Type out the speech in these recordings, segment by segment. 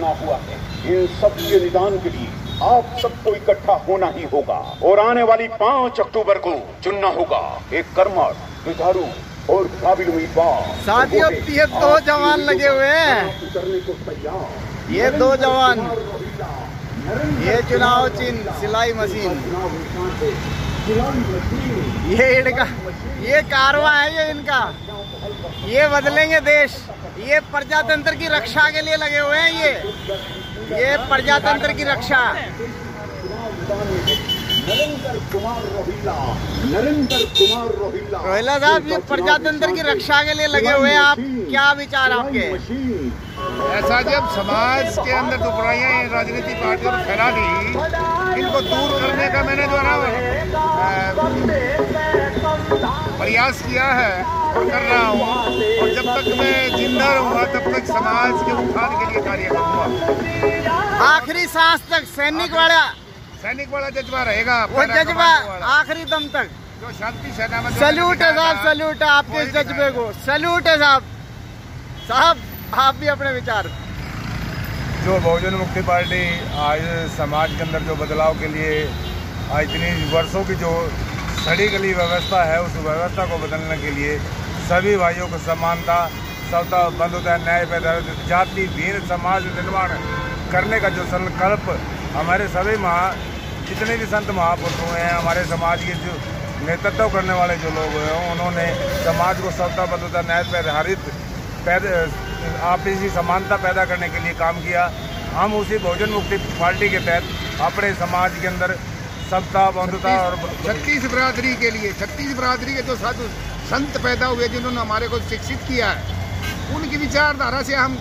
बना हुआ है। इन सब के निदान के लिए आप सबको इकट्ठा होना ही होगा और आने वाली 5 अक्टूबर को चुनना होगा एक कर्मठ, जुझारू और काबिल उम्मीदवार। साथियों, ये 2 जवान लगे हुए हैं, ये 2 जवान, ये चुनाव चिन्ह सिलाई मशीन, ये इनका, ये कारवा है, ये इनका, ये बदलेंगे देश, ये प्रजातंत्र की रक्षा के लिए लगे हुए हैं, ये प्रजातंत्र की रक्षा। नरेंद्र कुमार रोहिला साहब, ये प्रजातंत्र की रक्षा के लिए लगे हुए हैं, आप क्या विचार आपके? ऐसा जब समाज के अंदर दुपराइयाँ राजनीतिक पार्टियों ने फैला दी, इनको दूर करने का मैंने जो है प्रयास किया है और कर रहा हूँ, और जब तक मैं जिंदा रहूँगा तब तक समाज के उत्थान के लिए कार्य करूँगा। आखिरी सांस तक सैनिक वाला जज्बा रहेगा, वो जज्बा आखिरी दम तक। जो शांति सेना में सैल्यूट है साहब, सैल्यूट है आपके इस जज्बे को, सैल्यूट है साहब। साहब, आप भी अपने विचार। जो बहुजन मुक्ति पार्टी आज समाज के अंदर जो बदलाव के लिए आज इतनी वर्षों की जो सड़ी गली व्यवस्था है, उस व्यवस्था को बदलने के लिए सभी भाइयों को समानता, समता, बंधुता, न्याय पैदा, जाति भीन समाज निर्माण करने का जो संकल्प हमारे सभी जितने भी संत महापुरुष हुए हैं, हमारे समाज के जो नेतृत्व करने वाले जो लोग हैं, उन्होंने समाज को समता, बंधुता, न्याय पैदा, आपसी समानता पैदा करने के लिए काम किया। हम उसी बहुजन मुक्ति पार्टी के तहत अपने समाज के अंदर समता, बंधुता और 36 बिरादरी के लिए, 36 बिरादरी के जो साधु संत पैदा हुए, जिन्होंने हमारे को शिक्षित किया है, उनकी विचारधारा से हम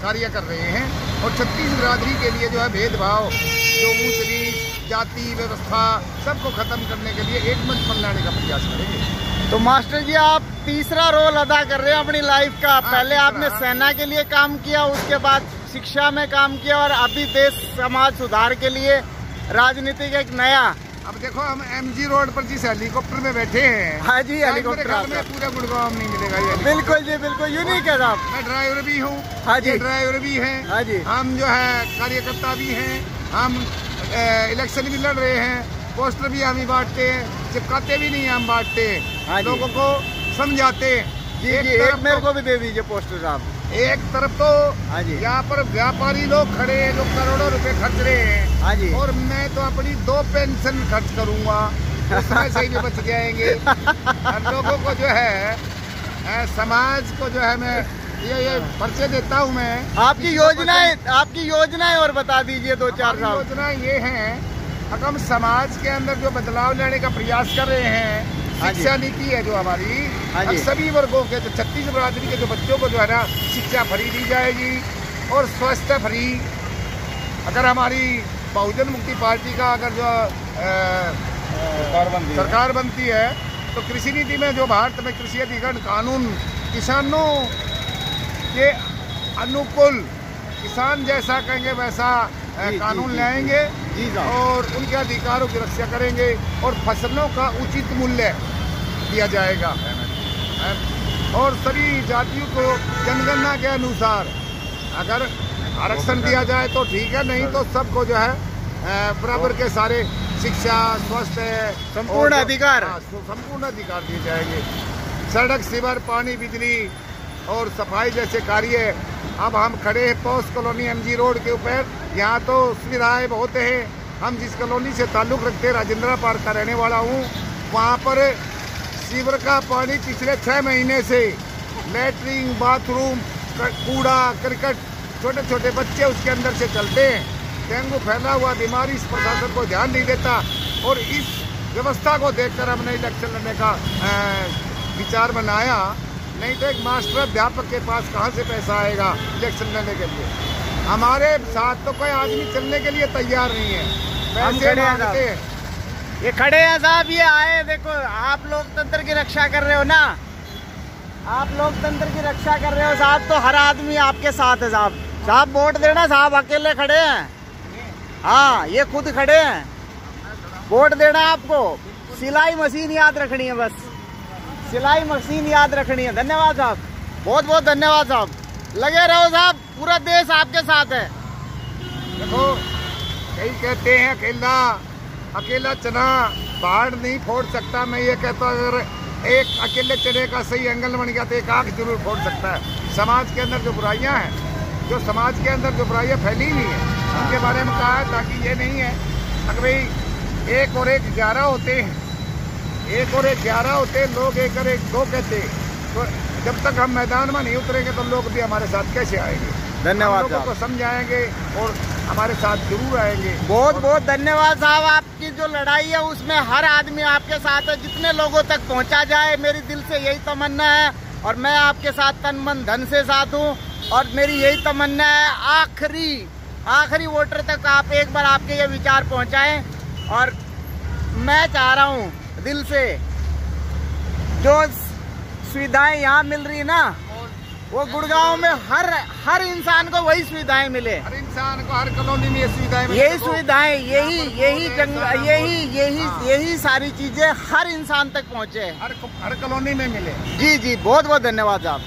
कार्य कर रहे हैं। और 36 बिरादरी के लिए जो है भेदभाव, जो ऊंच नीच, जाति व्यवस्था, सबको खत्म करने के लिए एक मंच पर लाने का प्रयास करेंगे। तो मास्टर जी, आप तीसरा रोल अदा कर रहे हैं अपनी लाइफ का। पहले आपने सेना के लिए काम किया, उसके बाद शिक्षा में काम किया, और अभी देश समाज सुधार के लिए राजनीति का एक नया। अब देखो, हम MG रोड पर जिस हेलीकॉप्टर में बैठे हैं, हाँ जी, हेलीकॉप्टर में पूरा गुड़गांव नहीं मिलेगा ये। बिल्कुल जी, बिल्कुल यूनिक है साहब। मैं ड्राइवर भी हूँ, हाँ जी, ड्राइवर भी हैं, हाँ जी, हम जो है कार्यकर्ता भी हैं, हम इलेक्शन भी लड़ रहे हैं, पोस्टर भी हम ही बांटते हैं, चिपकाते भी नहीं, हम बांटते हैं, लोगों को समझाते हैं। जी जी, एक मेरे को भी दे दीजिए पोस्टर साहब। एक तरफ तो यहाँ पर व्यापारी लोग खड़े हैं जो करोड़ों रुपए खर्च रहे हैं, हाँ जी, और मैं तो अपनी 2 पेंशन खर्च करूँगा, उसमें से ही बच जाएंगे। लोगों को जो है समाज को जो है मैं ये पर्चे देता हूँ मैं। आपकी योजनाएं और बता दीजिए 2-4 साहब। योजनाएं ये हैं, हम समाज के अंदर जो बदलाव लाने का प्रयास कर रहे हैं। शिक्षा नीति है जो हमारी, सभी वर्गों के, जो 36 बिरादरी के जो बच्चों को जो है ना शिक्षा फ्री दी जाएगी और स्वास्थ्य फ्री। अगर हमारी बहुजन मुक्ति पार्टी का अगर जो सरकार बनती है, तो कृषि नीति में जो भारत में कृषि अधिकरण कानून किसानों के अनुकूल, किसान जैसा कहेंगे वैसा कानून लाएंगे और उनके अधिकारों की रक्षा करेंगे, और फसलों का उचित मूल्य दिया जाएगा, और सभी जातियों को जनगणना के अनुसार अगर आरक्षण दिया जाए तो ठीक है, नहीं तो सबको जो है बराबर के सारे शिक्षा, स्वास्थ्य, संपूर्ण अधिकार दिए जाएंगे। सड़क, सीवर, पानी, बिजली और सफाई जैसे कार्य। अब हम खड़े हैं पोस्ट कॉलोनी MG रोड के ऊपर, यहाँ तो सुविधाएं बहुत हैं। हम जिस कॉलोनी से ताल्लुक़ रखते हैं, राजेंद्रा पार्क का रहने वाला हूँ, वहाँ पर सीवर का पानी पिछले 6 महीने से, लेटरिन, बाथरूम, कूड़ा करकट, छोटे छोटे बच्चे उसके अंदर से चलते हैं। डेंगू फैला हुआ बीमारी, इस प्रशासन को ध्यान नहीं देता, और इस व्यवस्था को देखकर हमने इलेक्शन लड़ने का विचार बनाया। नहीं तो एक मास्टर अध्यापक के पास कहाँ से पैसा आएगा इलेक्शन लड़ने के लिए? हमारे साथ तो कोई आदमी चलने के लिए तैयार नहीं है, पैसे मांगते हैं। ये खड़े हैं साहब, ये आए, देखो आप लोकतंत्र की रक्षा कर रहे हो ना, आप लोकतंत्र की रक्षा कर रहे हो साहब, तो हर आदमी आपके साथ है साहब। साहब वोट देना साहब, अकेले खड़े हैं, हाँ ये खुद खड़े हैं, वोट देना आपको। सिलाई मशीन याद रखनी है, बस सिलाई मशीन याद रखनी है। धन्यवाद साहब, बहुत बहुत धन्यवाद साहब। लगे रहो साहब, पूरा देश आपके साथ है। देखो कई कहते हैं अकेला चना पहाड़ नहीं फोड़ सकता। मैं ये कहता हूँ अगर एक अकेले चने का सही एंगल बन गया तो एक आँख जरूर फोड़ सकता है। समाज के अंदर जो बुराइयां हैं, जो समाज के अंदर जो बुराइयां फैली हुई हैं, उनके बारे में कहा है, ताकि ये नहीं है अगर भाई 1 और 1 11 होते हैं, 1 और 1 11 होते हैं, लोग 1 और 1 2 कहते हैं, तो जब तक हम मैदान में नहीं उतरेंगे तो लोग भी हमारे साथ कैसे आएंगे? धन्यवाद। लोगों को समझाएंगे और हमारे साथ जरूर आएंगे। बहुत बहुत धन्यवाद साहब। आपकी जो लड़ाई है उसमें हर आदमी आपके साथ है, जितने लोगों तक पहुंचा जाए, मेरी दिल से यही तमन्ना है। और मैं आपके साथ तन मन धन से साथ हूँ और मेरी यही तमन्ना है आखिरी वोटर तक आप एक बार आपके ये विचार पहुंचाएं। और मैं चाह रहा हूँ दिल से जो सुविधाएं यहाँ मिल रही ना, वो गुड़गांव में हर इंसान को वही सुविधाएं मिले। हर इंसान को हर कॉलोनी में ये सुविधाएं मिले। यही सुविधाएं, यही सारी चीजें हर इंसान तक पहुँचे, हर कॉलोनी में मिले। जी जी, बहुत बहुत धन्यवाद साहब।